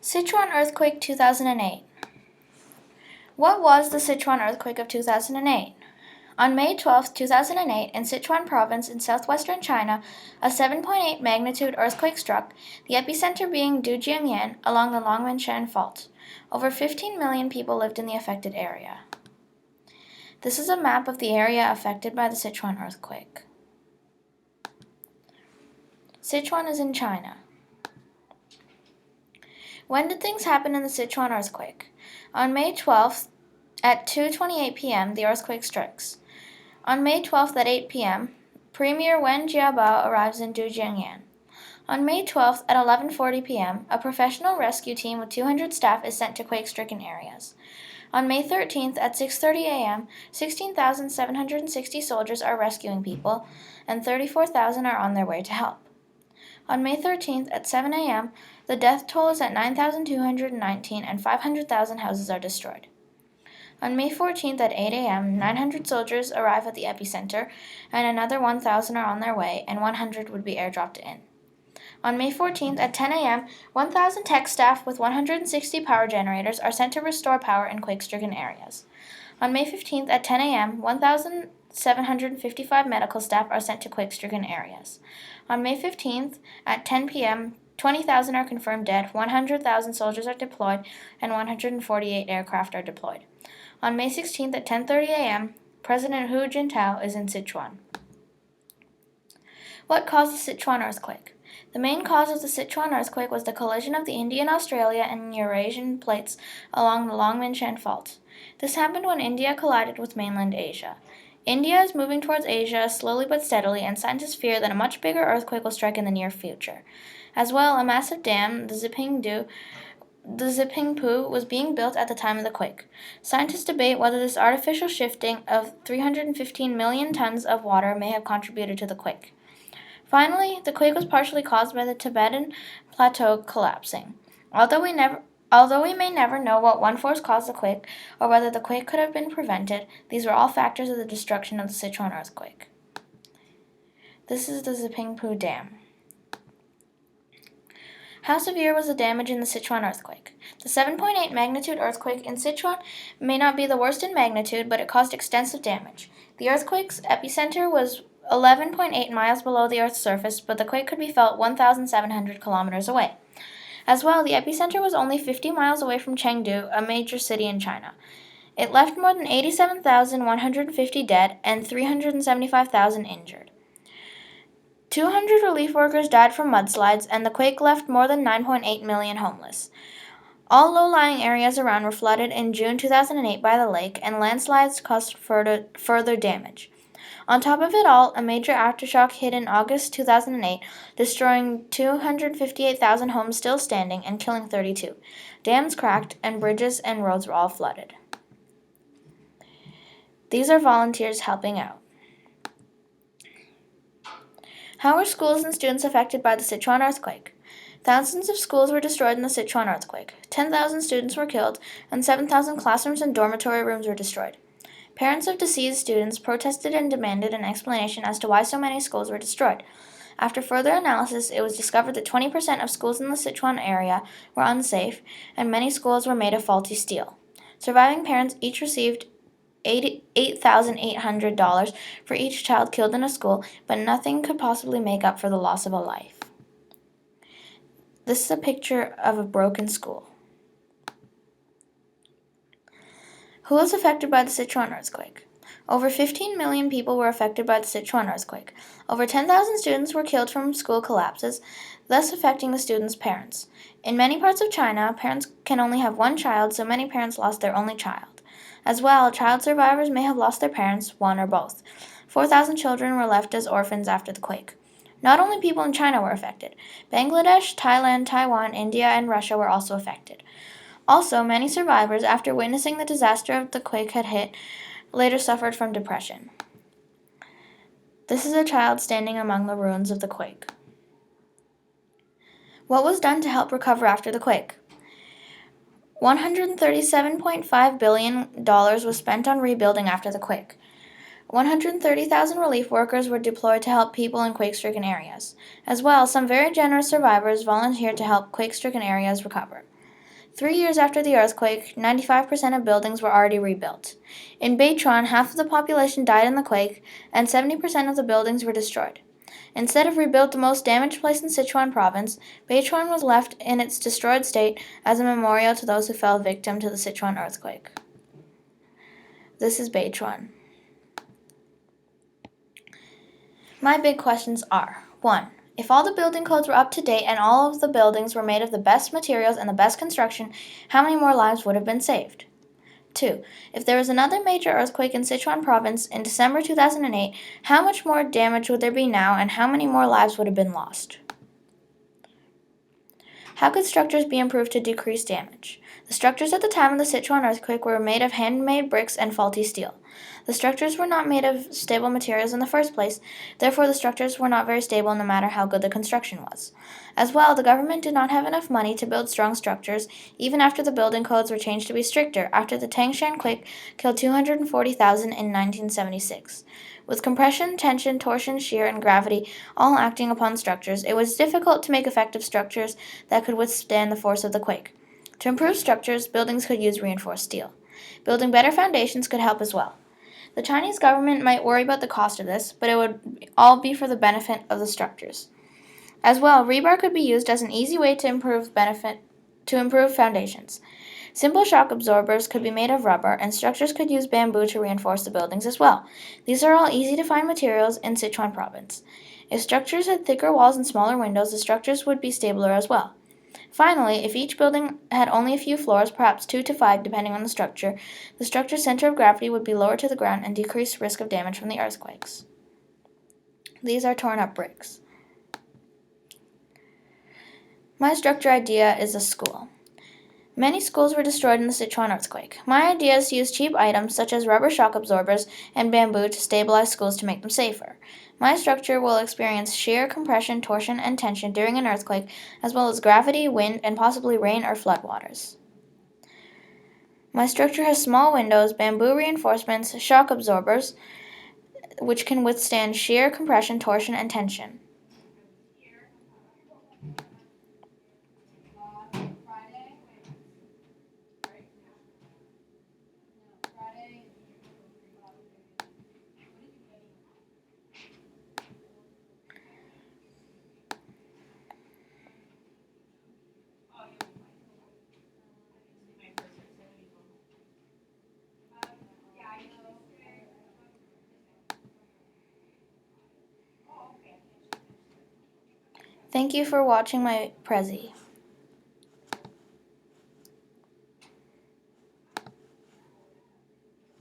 Sichuan Earthquake 2008. What was the Sichuan Earthquake of 2008? On May 12, 2008, in Sichuan Province in southwestern China, a 7.8 magnitude earthquake struck, the epicenter being Dujiangyan along the Longmingshan Fault. Over 15 million people lived in the affected area. This is a map of the area affected by the Sichuan earthquake. Sichuan is in China. When did things happen in the Sichuan earthquake? On May 12th at 2:28 p.m., the earthquake strikes. On May 12th at 8 p.m., Premier Wen Jiabao arrives in Dujiangyan. On May 12th at 11:40 p.m., a professional rescue team with 200 staff is sent to quake-stricken areas. On May 13th at 6:30 a.m., 16,760 soldiers are rescuing people, and 34,000 are on their way to help. On May 13th at 7 a.m., the death toll is at 9,219 and 500,000 houses are destroyed. On May 14th at 8 a.m., 900 soldiers arrive at the epicenter, and another 1,000 are on their way, and 100 would be airdropped in. On May 14th at 10 a.m., 1,000 tech staff with 160 power generators are sent to restore power in quake-stricken areas. On May 15th at 10 a.m., 1,755 medical staff are sent to quake-stricken areas. On May 15th at 10 p.m., 20,000 are confirmed dead, 100,000 soldiers are deployed, and 148 aircraft are deployed. On May 16th at 10:30 a.m., President Hu Jintao is in Sichuan. What caused the Sichuan earthquake? The main cause of the Sichuan earthquake was the collision of the Indian, Australia, and Eurasian plates along the Longmingshan Fault. This happened when India collided with mainland Asia. India is moving towards Asia slowly but steadily, and scientists fear that a much bigger earthquake will strike in the near future. As well, a massive dam, the Zipingpu, was being built at the time of the quake. Scientists debate whether this artificial shifting of 315 million tons of water may have contributed to the quake. Finally, the quake was partially caused by the Tibetan Plateau collapsing. Although we may never know what one force caused the quake, or whether the quake could have been prevented, these were all factors of the destruction of the Sichuan earthquake. This is the Zipingpu Dam. How severe was the damage in the Sichuan earthquake? The 7.8 magnitude earthquake in Sichuan may not be the worst in magnitude, but it caused extensive damage. The earthquake's epicenter was 11.8 miles below the Earth's surface, but the quake could be felt 1,700 kilometers away. As well, the epicenter was only 50 miles away from Chengdu, a major city in China. It left more than 87,150 dead and 375,000 injured. 200 relief workers died from mudslides, and the quake left more than 9.8 million homeless. All low-lying areas around were flooded in June 2008 by the lake, and landslides caused further damage. On top of it all, a major aftershock hit in August 2008, destroying 258,000 homes still standing and killing 32. Dams cracked, and bridges and roads were all flooded. These are volunteers helping out. How were schools and students affected by the Sichuan earthquake? Thousands of schools were destroyed in the Sichuan earthquake. 10,000 students were killed, and 7,000 classrooms and dormitory rooms were destroyed. Parents of deceased students protested and demanded an explanation as to why so many schools were destroyed. After further analysis, it was discovered that 20% of schools in the Sichuan area were unsafe, and many schools were made of faulty steel. Surviving parents each received $8,800 for each child killed in a school, but nothing could possibly make up for the loss of a life. This is a picture of a broken school. Who was affected by the Sichuan earthquake? Over 15 million people were affected by the Sichuan earthquake. Over 10,000 students were killed from school collapses, thus affecting the students' parents. In many parts of China, parents can only have one child, so many parents lost their only child. As well, child survivors may have lost their parents, one or both. 4,000 children were left as orphans after the quake. Not only people in China were affected. Bangladesh, Thailand, Taiwan, India, and Russia were also affected. Also, many survivors, after witnessing the disaster of the quake had hit, later suffered from depression. This is a child standing among the ruins of the quake. What was done to help recover after the quake? $137.5 billion was spent on rebuilding after the quake. 130,000 relief workers were deployed to help people in quake-stricken areas. As well, some very generous survivors volunteered to help quake-stricken areas recover. 3 years after the earthquake, 95% of buildings were already rebuilt. In Sichuan, half of the population died in the quake, and 70% of the buildings were destroyed. Instead of rebuilt the most damaged place in Sichuan province, Sichuan was left in its destroyed state as a memorial to those who fell victim to the Sichuan earthquake. This is Sichuan. My big questions are: 1. If all the building codes were up to date and all of the buildings were made of the best materials and the best construction, how many more lives would have been saved? 2. If there was another major earthquake in Sichuan province in December 2008, how much more damage would there be now and how many more lives would have been lost? How could structures be improved to decrease damage? The structures at the time of the Sichuan earthquake were made of handmade bricks and faulty steel. The structures were not made of stable materials in the first place, therefore the structures were not very stable no matter how good the construction was. As well, the government did not have enough money to build strong structures, even after the building codes were changed to be stricter after the Tangshan quake killed 240,000 in 1976. With compression, tension, torsion, shear, and gravity all acting upon structures, it was difficult to make effective structures that could withstand the force of the quake. To improve structures, buildings could use reinforced steel. Building better foundations could help as well. The Chinese government might worry about the cost of this, but it would all be for the benefit of the structures. As well, rebar could be used as an easy way to improve foundations. Simple shock absorbers could be made of rubber, and structures could use bamboo to reinforce the buildings as well. These are all easy to find materials in Sichuan province. If structures had thicker walls and smaller windows, the structures would be stabler as well. Finally, if each building had only a few floors, perhaps 2 to 5 depending on the structure's center of gravity would be lower to the ground and decrease risk of damage from the earthquakes. These are torn up bricks. My structure idea is a school. Many schools were destroyed in the Sichuan earthquake. My idea is to use cheap items such as rubber shock absorbers and bamboo to stabilize schools to make them safer. My structure will experience shear, compression, torsion, and tension during an earthquake, as well as gravity, wind, and possibly rain or floodwaters. My structure has small windows, bamboo reinforcements, shock absorbers, which can withstand shear, compression, torsion, and tension. Thank you for watching my Prezi.